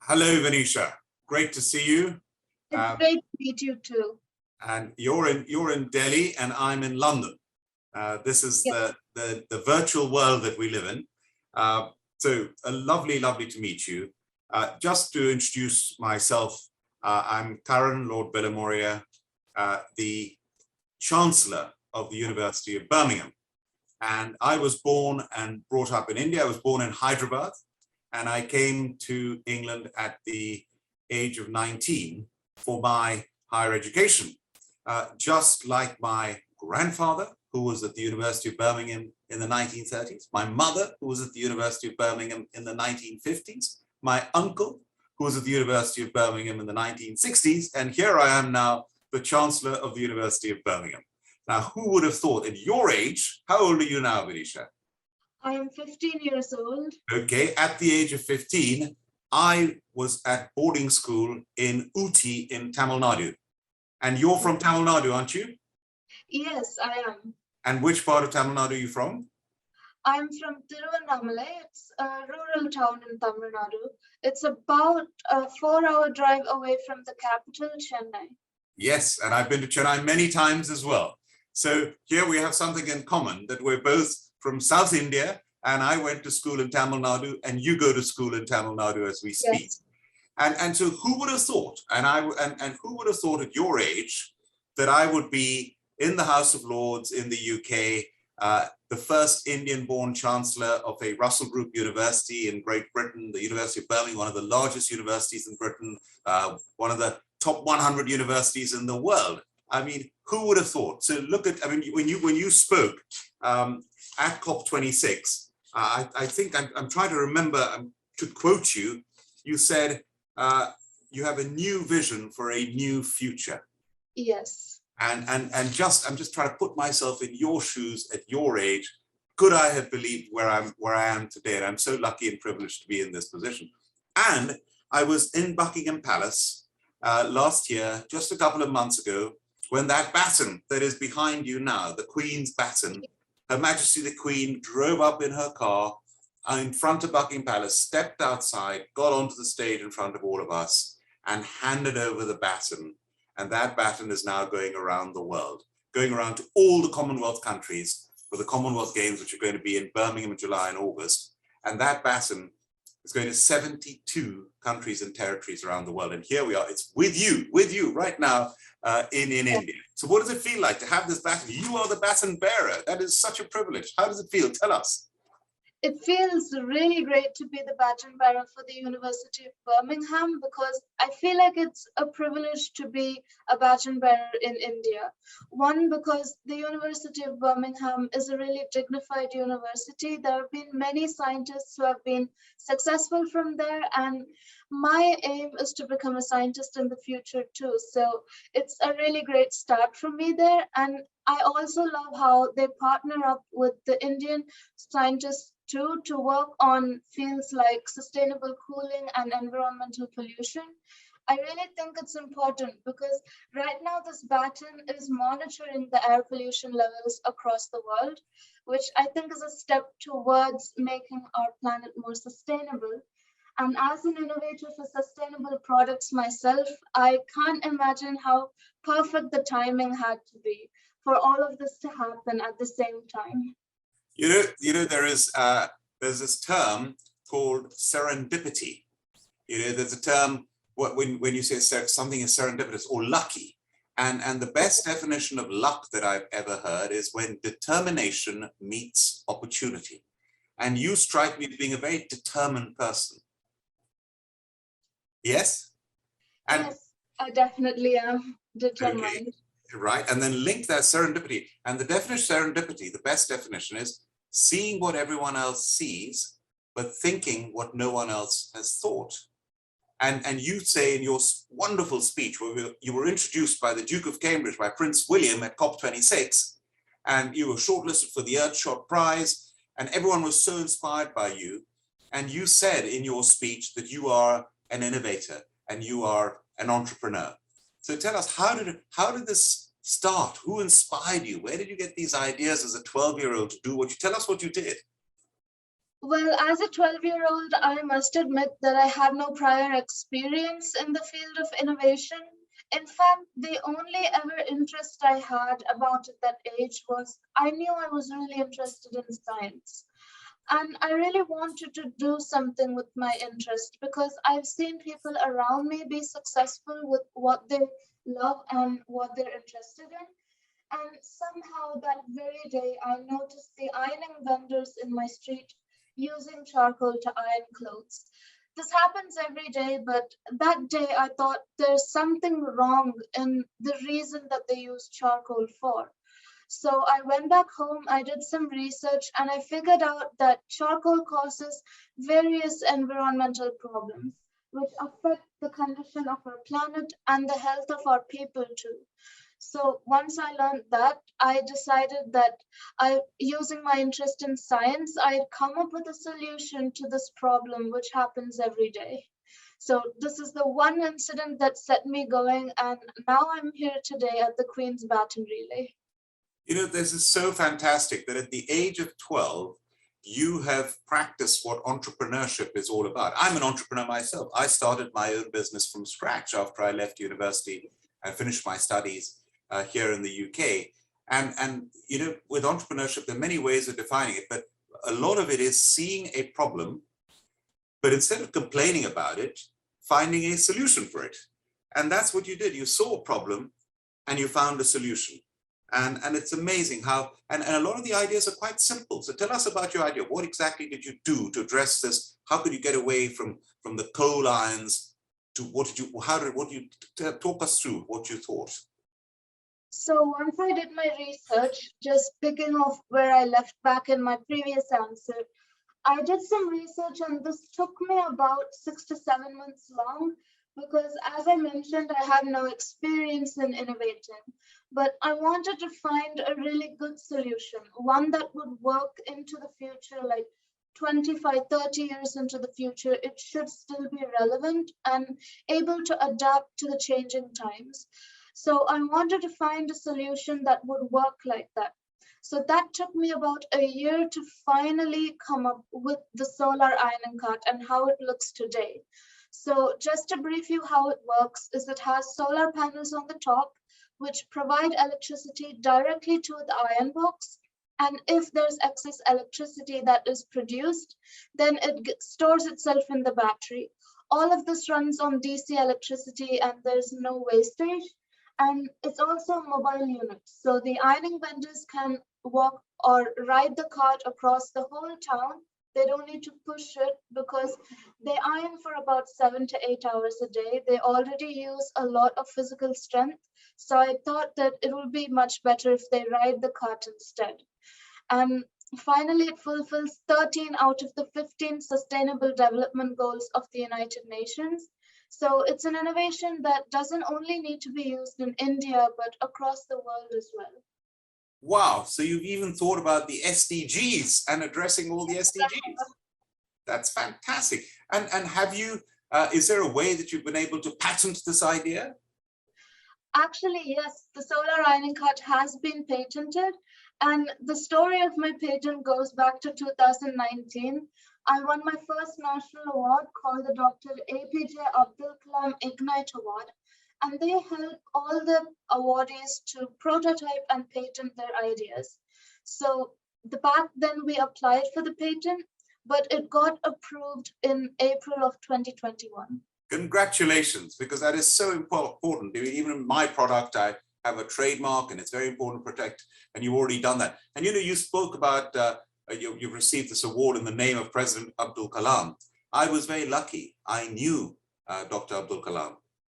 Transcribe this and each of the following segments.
Hello, Vinisha. Great to see you. It's great to meet you too. And you're in Delhi, and I'm in London. This is the virtual world that we live in. So lovely to meet you. Just to introduce myself, I'm Chancellor Lord Bilimoria, the Chancellor of the University of Birmingham. And I was born and brought up in India. I was born in Hyderabad, and I came to England at the age of 19 for my higher education. Just like my grandfather, who was at the University of Birmingham in the 1930s, my mother, who was at the University of Birmingham in the 1950s, my uncle, who was at the University of Birmingham in the 1960s, and here I am now, the Chancellor of the University of Birmingham. Now, who would have thought at your age, how old are you now, Vinisha? I am 15 years old. Okay, at the age of 15, I was at boarding school in Ooty in Tamil Nadu. And you're from Tamil Nadu, aren't you? Yes, I am. And which part of Tamil Nadu are you from? I'm from Tiruvannamalai. It's a rural town in Tamil Nadu. It's about a 4-hour drive away from the capital, Chennai. Yes, and I've been to Chennai many times as well. So here we have something in common, that we're both from South India, and I went to school in Tamil Nadu, and you go to school in Tamil Nadu as we speak. Yes. And so who would have thought, and who would have thought at your age that I would be in the House of Lords in the UK, the first Indian-born Chancellor of a Russell Group University in Great Britain, the University of Birmingham, one of the largest universities in Britain, one of the top 100 universities in the world. I mean, who would have thought? So look at, I mean, when you spoke at COP26, I think I'm trying to remember, to quote you, you said, you have a new vision for a new future. Yes. And I'm just trying to put myself in your shoes at your age. Could I have believed where I am today? And I'm so lucky and privileged to be in this position. And I was in Buckingham Palace last year, just a couple of months ago, when that baton that is behind you now, the Queen's baton, Her Majesty the Queen drove up in her car in front of Buckingham Palace, stepped outside, got onto the stage in front of all of us, and handed over the baton. And that baton is now going around the world, going around to all the Commonwealth countries for the Commonwealth Games, which are going to be in Birmingham in July and August. And that baton is going to 72 countries and territories around the world. And here we are, it's with you right now in India. So what does it feel like to have this baton? You are the baton bearer. That is such a privilege. How does it feel? Tell us. It feels really great to be the baton bearer for the University of Birmingham, because I feel like it's a privilege to be a baton bearer in India. One, because the University of Birmingham is a really dignified university. There have been many scientists who have been successful from there, and my aim is to become a scientist in the future too. So it's a really great start for me there. And I also love how they partner up with the Indian scientists to work on fields like sustainable cooling and environmental pollution. I really think it's important because right now this baton is monitoring the air pollution levels across the world, which I think is a step towards making our planet more sustainable. And as an innovator for sustainable products myself, I can't imagine how perfect the timing had to be for all of this to happen at the same time. You know, there's this term called serendipity. You know, there's a term when you say something is serendipitous or lucky. And the best definition of luck that I've ever heard is when determination meets opportunity. And you strike me as being a very determined person. Yes? And yes, I definitely am determined. Okay. Right, and then link that serendipity. And the definition of serendipity, the best definition is seeing what everyone else sees, but thinking what no one else has thought. And you say in your wonderful speech, where you were introduced by the Duke of Cambridge, by Prince William at COP26, and you were shortlisted for the Earthshot prize, and everyone was so inspired by you. And you said in your speech that you are an innovator and you are an entrepreneur. So tell us, how did this start? Who inspired you? Where did you get these ideas as a 12-year-old to do what you tell us what you did? Well, as a 12-year-old, I must admit that I had no prior experience in the field of innovation. In fact, the only ever interest I had about at that age was I knew I was really interested in science. And I really wanted to do something with my interest because I've seen people around me be successful with what they love and what they're interested in. And somehow that very day, I noticed the ironing vendors in my street using charcoal to iron clothes. This happens every day, but that day I thought there's something wrong in the reason that they use charcoal for. So I went back home, I did some research, and I figured out that charcoal causes various environmental problems, which affect the condition of our planet and the health of our people too. So once I learned that, I decided that using my interest in science, I'd come up with a solution to this problem, which happens every day. So this is the one incident that set me going, and now I'm here today at the Queen's Baton Relay. You know, this is so fantastic that at the age of 12, you have practiced what entrepreneurship is all about. I'm an entrepreneur myself. I started my own business from scratch after I left university and finished my studies here in the UK. And you know, with entrepreneurship, there are many ways of defining it, but a lot of it is seeing a problem, but instead of complaining about it, finding a solution for it. And that's what you did. You saw a problem and you found a solution. And it's amazing how, and a lot of the ideas are quite simple. So tell us about your idea. What exactly did you do to address this? How could you get away from the coal irons to what did you talk us through what you thought? So once I did my research, just picking off where I left back in my previous answer, I did some research and this took me about 6 to 7 months long because as I mentioned, I had no experience in innovating, but I wanted to find a really good solution, one that would work into the future, like 25, 30 years into the future, it should still be relevant and able to adapt to the changing times. So I wanted to find a solution that would work like that. So that took me about a year to finally come up with the solar ironing cart and how it looks today. So just to brief you how it works is it has solar panels on the top, which provide electricity directly to the iron box. And if there's excess electricity that is produced, then it stores itself in the battery. All of this runs on DC electricity and there's no wastage. And it's also a mobile unit. So the ironing vendors can walk or ride the cart across the whole town. They don't need to push it because they iron for about 7 to 8 hours a day. They already use a lot of physical strength. So I thought that it would be much better if they ride the cart instead. And finally, it fulfills 13 out of the 15 Sustainable Development Goals of the United Nations. So it's an innovation that doesn't only need to be used in India, but across the world as well. Wow, so you've even thought about the SDGs and addressing all the SDGs. That's fantastic. And have you, is there a way that you've been able to patent this idea? Actually, yes, the solar ironing cart has been patented. And the story of my patent goes back to 2019. I won my first national award called the Dr. APJ Abdul Kalam Ignite Award. And they help all the awardees to prototype and patent their ideas. So back then we applied for the patent, but it got approved in April of 2021. Congratulations, because that is so important. Even in my product, I have a trademark and it's very important to protect, and you've already done that. And you know, you spoke about, you've received this award in the name of President Abdul Kalam. I was very lucky. I knew Dr. Abdul Kalam.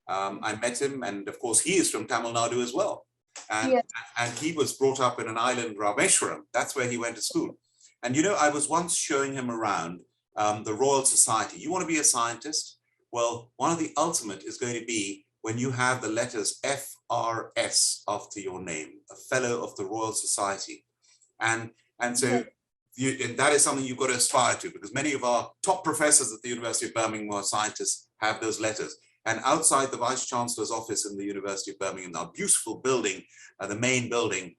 I met him, and of course he is from Tamil Nadu as well. And, yes. and he was brought up in an island, Rameshwaram. That's where he went to school. And you know, I was once showing him around the Royal Society. You want to be a scientist? Well, one of the ultimate is going to be when you have the letters FRS after your name, a Fellow of the Royal Society. And so and that is something you've got to aspire to, because many of our top professors at the University of Birmingham are scientists have those letters. And outside the Vice Chancellor's office in the University of Birmingham, our beautiful building, the main building,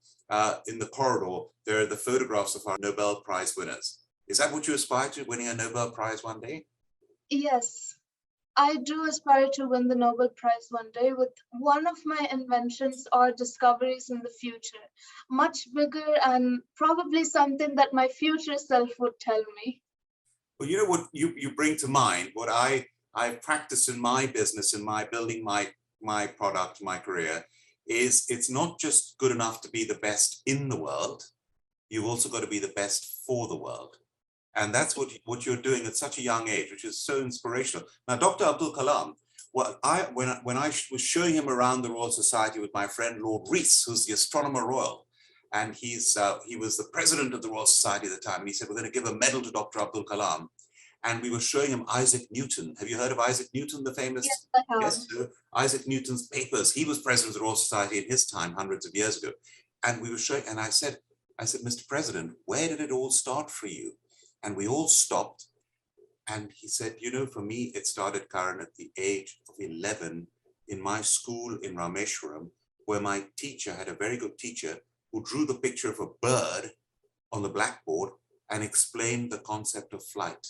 in the corridor, there are the photographs of our Nobel Prize winners. Is that what you aspire to, winning a Nobel Prize one day? Yes, I do aspire to win the Nobel Prize one day with one of my inventions or discoveries in the future, much bigger and probably something that my future self would tell me. Well, you know what you bring to mind, what I've practiced in my business, in my building my product, my career, is it's not just good enough to be the best in the world, you've also got to be the best for the world. And that's what you're doing at such a young age, which is so inspirational. Now, Dr. Abdul Kalam, when I was showing him around the Royal Society with my friend Lord Rees, who's the Astronomer Royal, and he was the president of the Royal Society at the time, and he said, we're going to give a medal to Dr. Abdul Kalam. And we were showing him Isaac Newton. Have you heard of Isaac Newton, the famous? Yes, I have. Yes, so Isaac Newton's papers. He was president of the Royal Society in his time, hundreds of years ago. And we were showing, and I said, Mr. President, where did it all start for you? And we all stopped. And he said, you know, for me, it started, Karan, at the age of 11 in my school in Rameshwaram, where my teacher had a very good teacher who drew the picture of a bird on the blackboard and explained the concept of flight.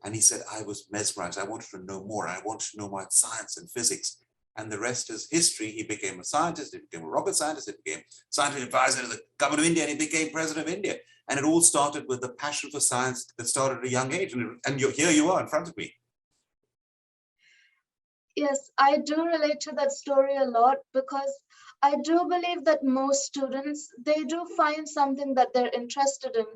And he said, I was mesmerized. I wanted to know more. I wanted to know more about science and physics. And the rest is history. He became a scientist, he became a rocket scientist, he became scientific advisor to the government of India, and he became president of India. And it all started with the passion for science that started at a young age. And here you are in front of me. Yes, I do relate to that story a lot because I do believe that most students, they do find something that they're interested in,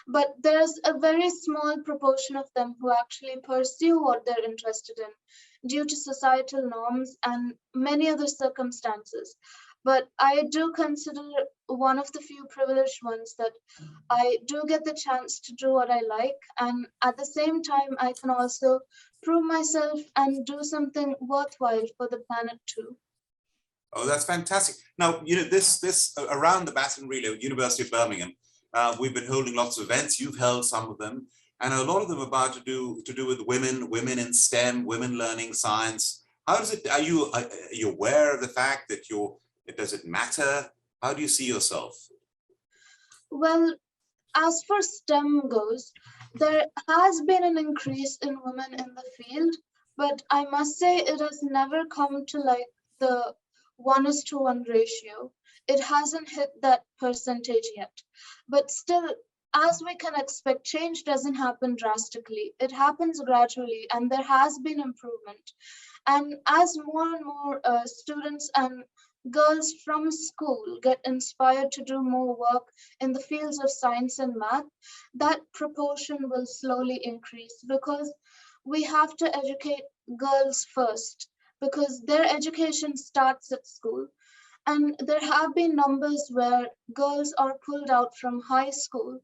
but there's a very small proportion of them who actually pursue what they're interested in due to societal norms and many other circumstances. But I do consider one of the few privileged ones that I do get the chance to do what I like. And at the same time, I can also prove myself and do something worthwhile for the planet too. Oh, that's fantastic. Now, you know, this around the Baton Relay, University of Birmingham, we've been holding lots of events. You've held some of them, and a lot of them about to do with women in STEM, women learning science. How does it? Are you aware of the fact that does it matter? How do you see yourself? Well, as for STEM goes, there has been an increase in women in the field, but I must say it has never come to like the 1:1 ratio. It hasn't hit that percentage yet. But still, as we can expect, change doesn't happen drastically. It happens gradually, and there has been improvement. And as more and more students and girls from school get inspired to do more work in the fields of science and math, that proportion will slowly increase because we have to educate girls first because their education starts at school. And there have been numbers where girls are pulled out from high school,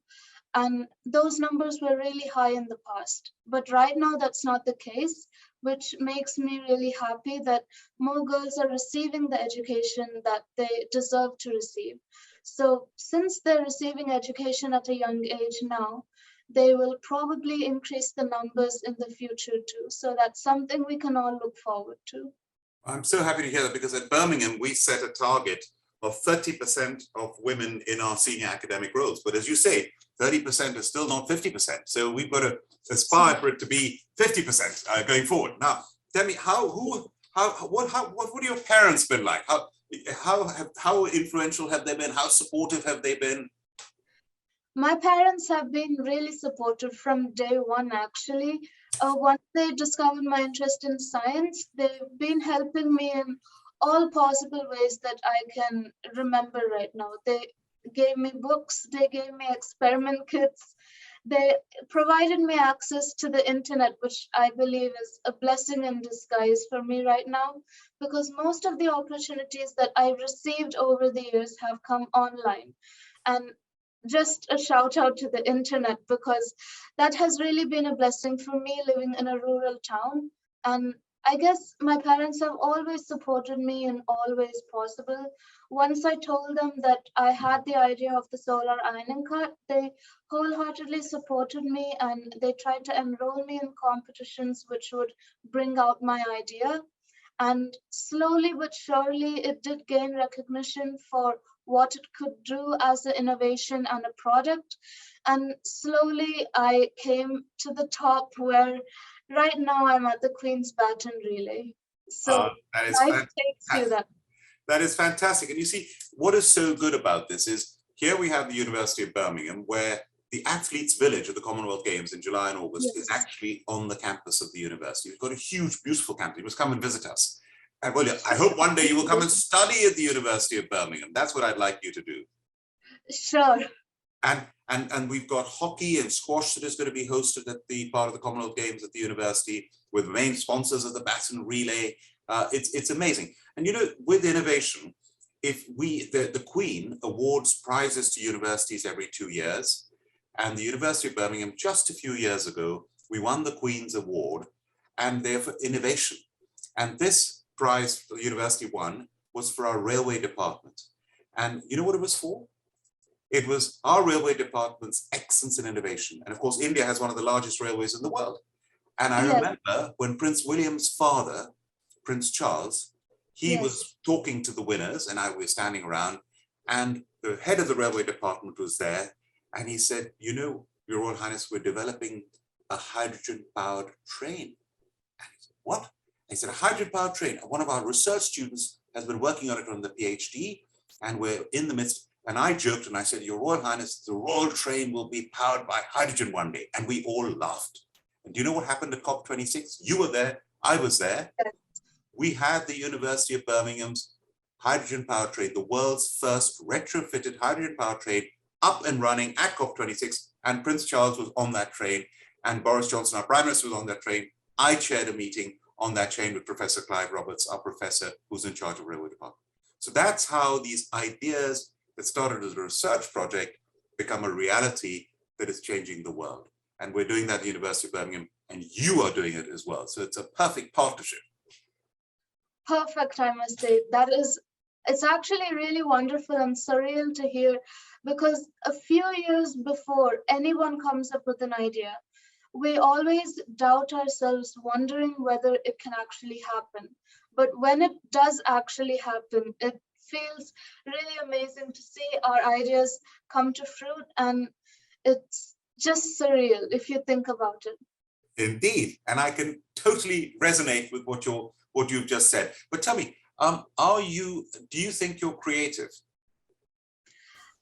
and those numbers were really high in the past. But right now, that's not the case, which makes me really happy that more girls are receiving the education that they deserve to receive. So since they're receiving education at a young age now, they will probably increase the numbers in the future too. So that's something we can all look forward to. I'm so happy to hear that, because at Birmingham, we set a target of 30% of women in our senior academic roles. But as you say, 30% is still not 50%. So we've got to aspire for it to be 50% going forward. Now, tell me, what have your parents been like? How influential have they been? How supportive have they been? My parents have been really supportive from day one, actually. Once they discovered my interest in science, they've been helping me in all possible ways that I can remember right now. They gave me books, they gave me experiment kits, they provided me access to the internet, which I believe is a blessing in disguise for me right now, because most of the opportunities that I've received over the years have come online. And just a shout out to the internet, because that has really been a blessing for me living in a rural town. And I guess my parents have always supported me in all ways possible. Once I told them that I had the idea of the solar ironing cart, they wholeheartedly supported me and they tried to enroll me in competitions which would bring out my idea. And slowly but surely, it did gain recognition for what it could do as an innovation and a product. And slowly I came to the top where right now I'm at the Queen's Baton relay. So That is life takes you fantastic. there. That is fantastic. And you see, what is so good about this is here we have the University of Birmingham, where the athletes' village of the Commonwealth Games in July and August is actually on the campus of the university. We've got a huge, beautiful campus. You must come and visit us. And well, I hope one day you will come and study at the University of Birmingham. That's what I'd like you to do. Sure. And we've got hockey and squash that is going to be hosted at the part of the Commonwealth Games at the university with the main sponsors of the Baton relay. It's amazing. And you know, with innovation, if the Queen awards prizes to universities every 2 years, and the University of Birmingham, just a few years ago, we won the Queen's Award, and they're for innovation. And this prize the university won was for our railway department. And you know what it was for? It was our railway department's excellence in innovation. And of course, India has one of the largest railways in the world. And I remember when Prince William's father, Prince Charles, he was talking to the winners and I was standing around, and the head of the railway department was there. And he said, you know, Your Royal Highness, we're developing a hydrogen-powered train. And he said, what? I said, a hydrogen-powered train. One of our research students has been working on it on the PhD, and we're in the midst. And I joked and I said, Your Royal Highness, the royal train will be powered by hydrogen one day. And we all laughed. And do you know what happened at COP26? You were there, I was there. We had the University of Birmingham's hydrogen power train, the world's first retrofitted hydrogen power train, up and running at COP26. And Prince Charles was on that train, and Boris Johnson, our Prime Minister, was on that train. I chaired a meeting on that train with Professor Clive Roberts, our professor who's in charge of railway department. So that's how these ideas that started as a research project become a reality that is changing the world. And we're doing that at the University of Birmingham, and you are doing it as well. So it's a perfect partnership. Perfect, I must say. It's actually really wonderful and surreal to hear, because a few years before anyone comes up with an idea, we always doubt ourselves, wondering whether it can actually happen. But when it does actually happen, it feels really amazing to see our ideas come to fruit, and it's just surreal if you think about it. Indeed, and I can totally resonate with what you've just said. But tell me, do you think you're creative?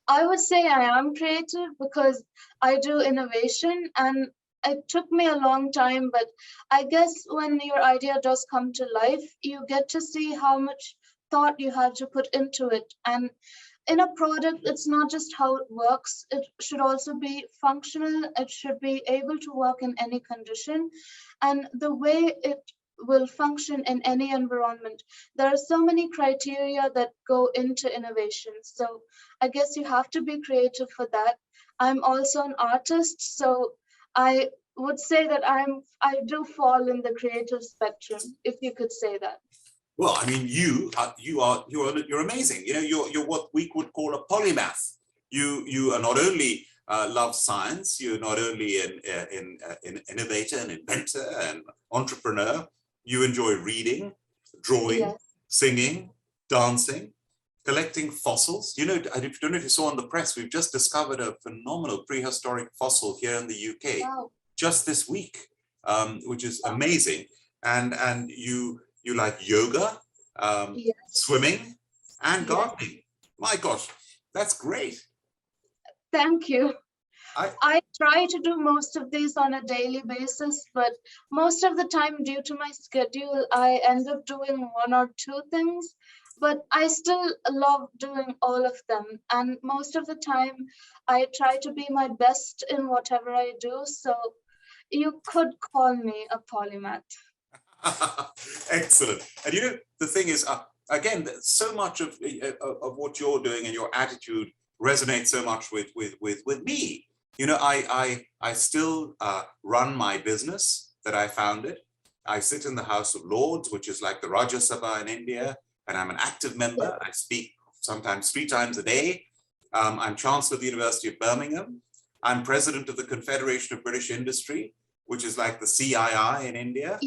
I would say I am creative because I do innovation, and it took me a long time, but I guess when your idea does come to life, you get to see how much thought you had to put into it. And in a product, it's not just how it works, it should also be functional, it should be able to work in any condition, and the way it will function in any environment. There are so many criteria that go into innovation. So I guess you have to be creative for that. I'm also an artist, so I would say that I do fall in the creative spectrum, if you could say that. Well, I mean, you're amazing. You know, you're what we could call a polymath. You are not only love science, you're not only an innovator, an inventor, an entrepreneur. You enjoy reading, drawing, singing, dancing, collecting fossils. You know, I don't know if you saw on the press, we've just discovered a phenomenal prehistoric fossil here in the UK just this week, which is amazing. And you like yoga, swimming, and gardening. My gosh, that's great. Thank you. I try to do most of these on a daily basis, but most of the time, due to my schedule, I end up doing one or two things, but I still love doing all of them. And most of the time, I try to be my best in whatever I do. So you could call me a polymath. Excellent. And you know, the thing is, again, so much of what you're doing and your attitude resonates so much with me. You know, I still run my business that I founded. I sit in the House of Lords, which is like the Rajya Sabha in India, and I'm an active member. I speak sometimes 3 times a day. I'm Chancellor of the University of Birmingham. I'm president of the Confederation of British Industry, which is like the CII in India.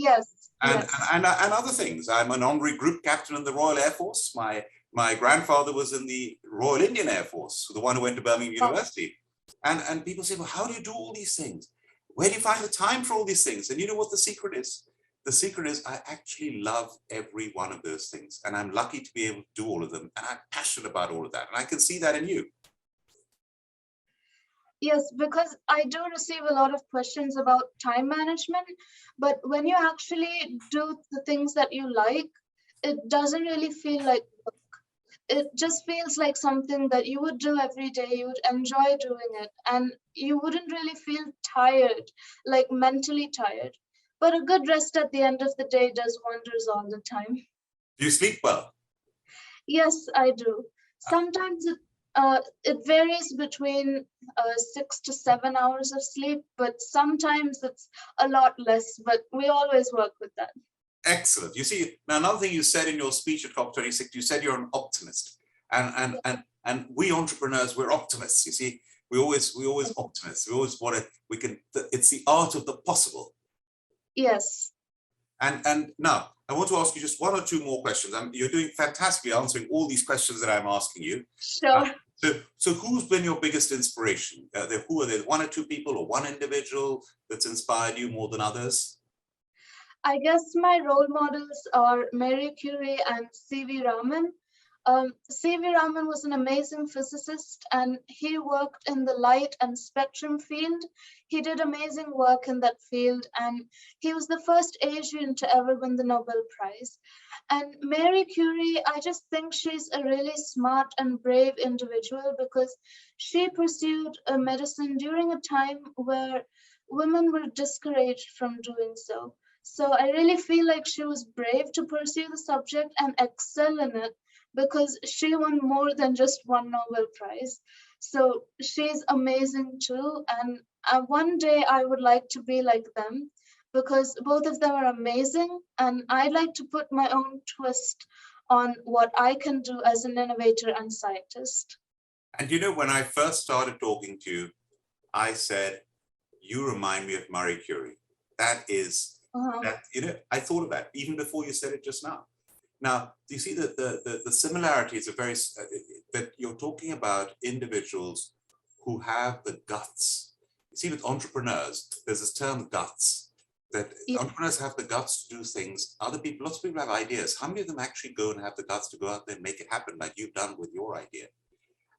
And other things. I'm an honorary group captain in the Royal Air Force. My grandfather was in the Royal Indian Air Force, the one who went to Birmingham University. And people say, well, how do you do all these things? Where do you find the time for all these things? And you know what the secret is? The secret is I actually love every one of those things. And I'm lucky to be able to do all of them. And I'm passionate about all of that. And I can see that in you. Yes, because I do receive a lot of questions about time management, but when you actually do the things that you like, it doesn't really feel like work. It just feels like something that you would do every day. You would enjoy doing it, and you wouldn't really feel tired, like mentally tired. But a good rest at the end of the day does wonders all the time. Do you sleep well? Yes, I do. Sometimes it varies between 6 to 7 hours of sleep, but sometimes it's a lot less, but we always work with that. Excellent. You see, now another thing you said in your speech at COP26, you said you're an optimist. And we entrepreneurs, we're optimists, you see. We always optimists. We always want to, it's the art of the possible. Yes. And now I want to ask you just one or two more questions. You're doing fantastically answering all these questions that I'm asking you. Sure. So who's been your biggest inspiration? Who are there? One or two people or one individual that's inspired you more than others? I guess my role models are Marie Curie and C.V. Raman. C.V. Raman was an amazing physicist, and he worked in the light and spectrum field. He did amazing work in that field, and he was the first Asian to ever win the Nobel Prize. And Marie Curie, I just think she's a really smart and brave individual because she pursued a medicine during a time where women were discouraged from doing so. So I really feel like she was brave to pursue the subject and excel in it, because she won more than just one Nobel Prize. So she's amazing too. And one day I would like to be like them, because both of them are amazing. And I'd like to put my own twist on what I can do as an innovator and scientist. And you know, when I first started talking to you, I said, you remind me of Marie Curie. That is, you know, I thought of that even before you said it just now. Now, do you see that the similarities are very, that you're talking about individuals who have the guts. You see, with entrepreneurs, there's this term guts, that entrepreneurs have the guts to do things. Other people, lots of people have ideas. How many of them actually go and have the guts to go out there and make it happen like you've done with your idea?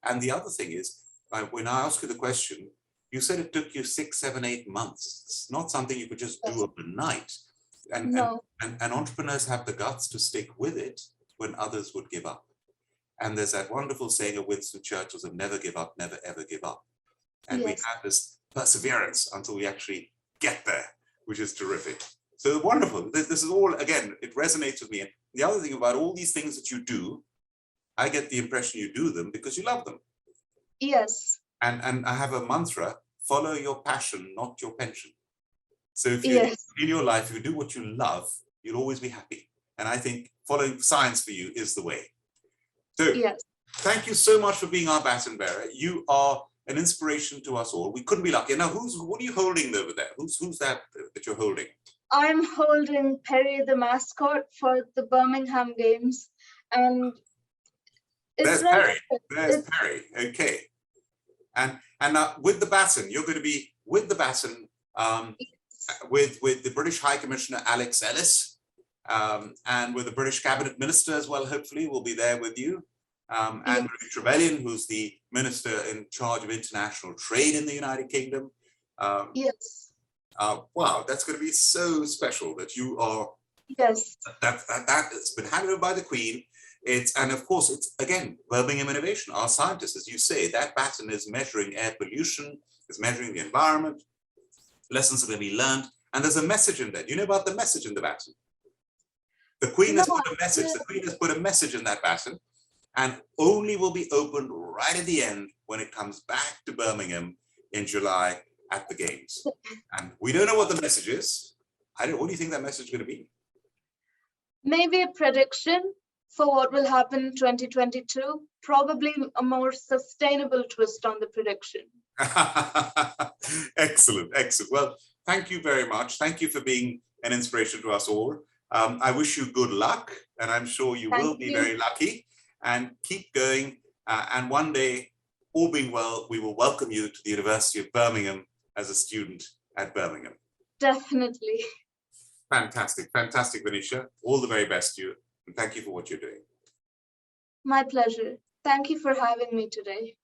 And the other thing is, when I ask you the question, you said it took you 6, 7, 8 months. It's not something you could just do overnight. And entrepreneurs have the guts to stick with it when others would give up. And there's that wonderful saying of Winston Churchill's of never give up, never ever give up. And we have this perseverance until we actually get there, which is terrific. So wonderful. This is all, again, it resonates with me. And the other thing about all these things that you do, I get the impression you do them because you love them. Yes. And I have a mantra, follow your passion, not your pension. So if you, in your life, if you do what you love, you'll always be happy. And I think following science for you is the way. So thank you so much for being our baton bearer. You are an inspiration to us all. We couldn't be lucky. Now, what are you holding over there? Who's that you're holding? I'm holding Perry, the mascot for the Birmingham Games. And there's Perry. There's Perry. Okay. And now with the baton, you're going to be with the baton with the British High Commissioner Alex Ellis, and with the British Cabinet Minister as well, hopefully will be there with you. And Trevelyan, who's the Minister in charge of international trade in the United Kingdom. Wow, that's going to be so special that you are, that has been handed over by the Queen. And of course, it's, again, Birmingham innovation. Our scientists, as you say, that baton is measuring air pollution, is measuring the environment, lessons are going to be learned, and there's a message in there. Do you know about the message in the baton? The Queen has put a message. The Queen has put a message in that baton, and only will be opened right at the end when it comes back to Birmingham in July at the Games. And we don't know what the message is. What do you think that message is going to be? Maybe a prediction for what will happen in 2022, probably a more sustainable twist on the prediction. Excellent, excellent. Well, thank you very much. Thank you for being an inspiration to us all. I wish you good luck, and I'm sure you will be very lucky, and keep going. And one day, all being well, we will welcome you to the University of Birmingham as a student at Birmingham. Definitely. Fantastic, fantastic, Vinisha. All the very best to you, and thank you for what you're doing. My pleasure. Thank you for having me today.